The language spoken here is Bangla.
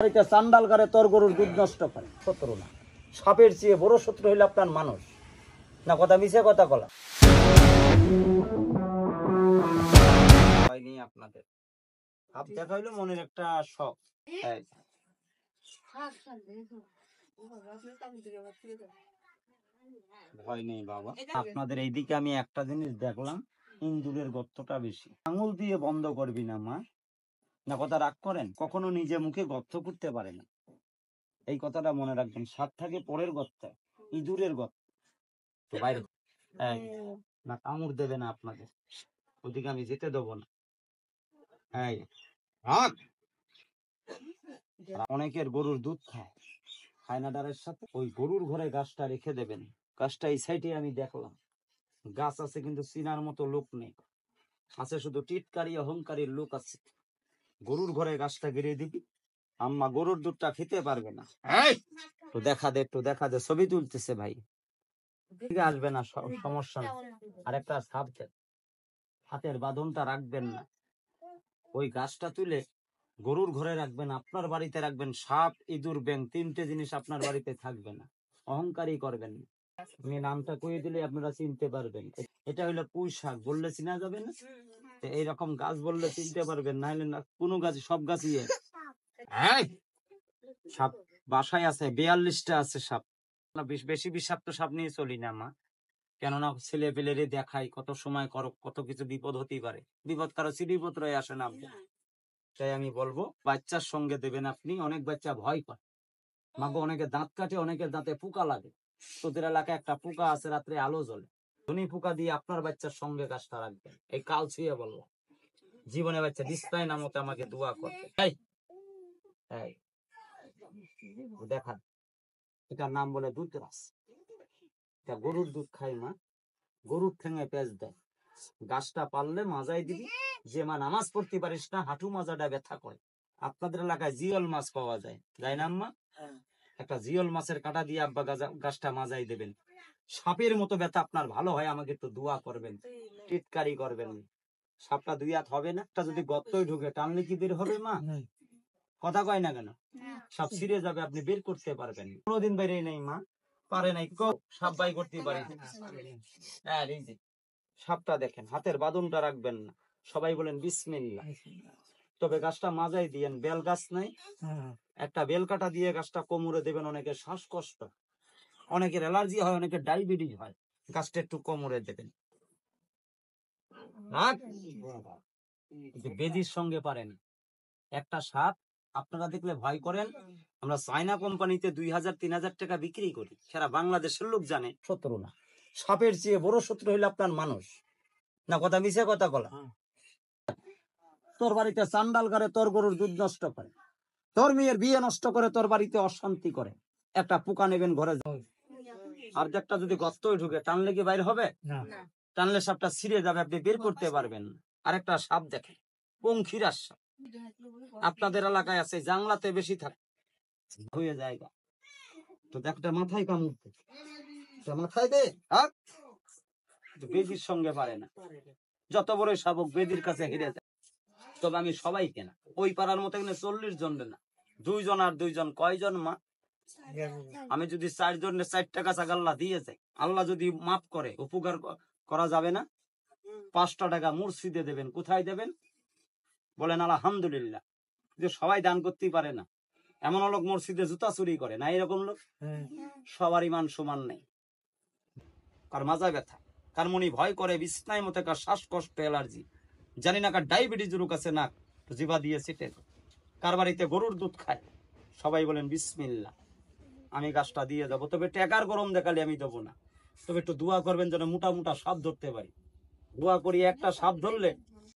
বাড়িতে চান্ডাল করে তোর গরুর দুধ নষ্ট করে। শত্রু না, সাপের চেয়ে বড় শত্রু হইলে আপনার মানুষ না। কথা মিশে কথা বলা হয়নি আপনাদের। সাপ দেখা হইলো মনের একটা শখ। ভয় নেই বাবা। আপনাদের এইদিকে আমি একটা জিনিস দেখলাম, ইন্দুরের গর্তটা বেশি। আঙুল দিয়ে বন্ধ করবি না মা, না কথা রাগ করেন। কখনো নিজে মুখে গর্ত করতে পারে না, এই কথাটা মনে রাখবেন। সাপ থাকে পরের গর্তে, ইঁদুরের গর্ত তো বাইরে না। কামড় দেবে না আপনাদের, ওদিকে আমি যেতে দেবো না। অনেকের গরুর দুধ খায়, হায়নাদারের সাথে ওই গরুর ঘরে গাছটা রেখে দেবেন। গাছটা এই সাইডে আমি দেখলাম, গাছ আছে কিন্তু চিনার মতো লোক নেই, আছে শুধু টিটকারি অহংকারীর লোক আছে। গরুর ঘরে গাছটা গিরে দিবি, আম্মা গরুর দুধটা খেতে পারবে না। তো দেখা দে, একটু দেখা দে, ছবি তুলতেছে ভাই, আসবে না, সমস্যা না। আরেকটা সাপ দেন, হাতের বাঁধনটা রাখবেন না, ওই গাছটা তুলে গরুর ঘরে রাখবেন, আপনার বাড়িতে রাখবেন। সাপ, ইঁদুর, ব্যাঙ তিনটে জিনিস আপনার বাড়িতে থাকবে না। অহংকারী করবেন না। আমি নামটা কয়ে দিলে আপনারা চিনতে পারবেন। এটা হইলো পুঁই শাক, বললে চিনা যাবে না। এইরকম গাছ বললে চিনতে পারবেন, নাহলে না কোনো গাছ, সব গাছই সাপ বাসায় আছে। 42টা আছে সাপ। বেশি বিষাক্ত সাপ নিয়ে চলি না মা, কেননা ছেলে পেলেরে দেখাই কত সময় কত কিছু বিপদ হতেই পারে। বিপদ কারো চিঠিপত্র আসে না। তাই আমি বলবো বাচ্চার সঙ্গে দেবেন আপনি। অনেক বাচ্চা ভয় পায়, মাগো অনেকে দাঁত কাটে, অনেকের দাঁতে পোকা লাগে। তোদের এলাকায় একটা পোকা আছে, রাত্রে আলো জ্বলে, ধনী পোকা দিয়ে আপনার বাচ্চার সঙ্গে গাছটা রাখবেন। এই কাল ছুঁয়ে বললো, জীবনে বাচ্চা দিস্তায় নামতে আমাকে দোয়া করবে। দেখা, এটার নাম বলে দুধরাস। এটা গরুর দুধ খাই মা, গরুর ঠেঙে পেঁচ দেয়। গাছটা পারলে মাজাই দিবি। যে মা নামাজ পড়তে পারিস না, হাঁটু মাজাটা ব্যথা করে। আপনাদের এলাকায় জিওল মাছ পাওয়া যায়, তাই না আম্মা? একটা জিওল মাছের কাঁটা দিয়ে আব্বা গাছটা মাজাই দেবেন। সাপের মতো ব্যথা আপনার ভালো হয়, আমাকে একটু দোয়া করবেন, টিটকারি করবেন। সাপটা 2 হাত হবে না, একটা যদি গর্তই ঢুকে টানলে কি বের হবে মা? কথা কয় না কেন? সাপ ছিঁড়ে যাবে, আপনি বের করতে পারবেন। কোনোদিন বাইরে নেই মা, পারে নাই। সাপ বাই করতে পারি। এই যে সাপটা দেখেন, হাতের বাঁধনটা রাখবেন না। সবাই বলেন বিসমিল্লাহ। তবে গাছটা মাজাই দিয়েন, বেল গাছ নাই, একটা বেল কাটা দিয়ে গাছটা কোমরে দেবেন। অনেকের শ্বাসকষ্ট, অনেকের অ্যালার্জি হয়, অনেকের ডায়াবেটিস হয়, গাছটা একটু কোমরে দেবেন। বেদির সঙ্গে পারেন। একটা সাপ আপনারা দেখলে ভয় করেন, আমরা চায়না কোম্পানিতে 2000-3000 টাকা বিক্রি করি, সারা বাংলাদেশের লোক জানে। শত্রু না, সাপের চেয়ে বড় শত্রু হইলে আপনার মানুষ না। কথা মিশে কথা বলা। তোর বাড়িতে চান্ডাল করে তোর গরুর দুধ নষ্ট করে, তোর মেয়ের বিয়ে নষ্ট করে, তোর বাড়িতে অশান্তি করে। একটা পোকা নেবেন ঘরে, আর একটা যদি গর্তই ঢুকে টানলে কি বাইর হবে? টানলে সাপটা ছিঁড়ে যাবে, আপনি বের করতে পারবেন। আর একটা সাপ দেখে, পঙ্খিরাজ সাপ, আপনাদের এলাকায় আছে, জাংলাতে বেশি থাকে, হয়ে জায়গা তো দেখটা মাথায় কামড়তে, মাথায় দে। বেদির সঙ্গে পারে না, যত বড় শাবক বেদির কাছে হেরে যায়। তবে আমি সবাইকে না, ওই পাড়ার মতো 40 জন না, 2 জন আর 2 জন, কয়জন মা? আমি যদি 4 জনের 4টা কাঁচা আল্লাহ দিয়ে যায়, আল্লাহ যদি মাফ করে, উপকার করা যাবে না? 5টা টাকা মসজিদে দেবেন। কোথায় দেবেন বলেন? আলহামদুলিল্লাহ। যে সবাই দান করতেই পারে না, এমন লোক মসজিদে জুতা চুরি করে না, এরকম লোক। সবার ইমান সমান নেই। কার মাজা ব্যথা, কার মনি ভয় করে, বিছনায় মতো, কার শ্বাসকষ্ট, অ্যালার্জি, জানি না কার ডায়াবেটিস রোগ আছে, না জিবা দিয়ে ছিটে, কার বাড়িতে গরুর দুধ খায়। সবাই বলেন বিসমিল্লাহ। আমি গাছটা দিয়ে দেবো, তবে টাকার গরম দেখালে আমি দেবো না। তবে একটু দোয়া করবেন যেন মোটা মোটা সাপ ধরতে পারি। দোয়া করি, একটা সাপ ধরলে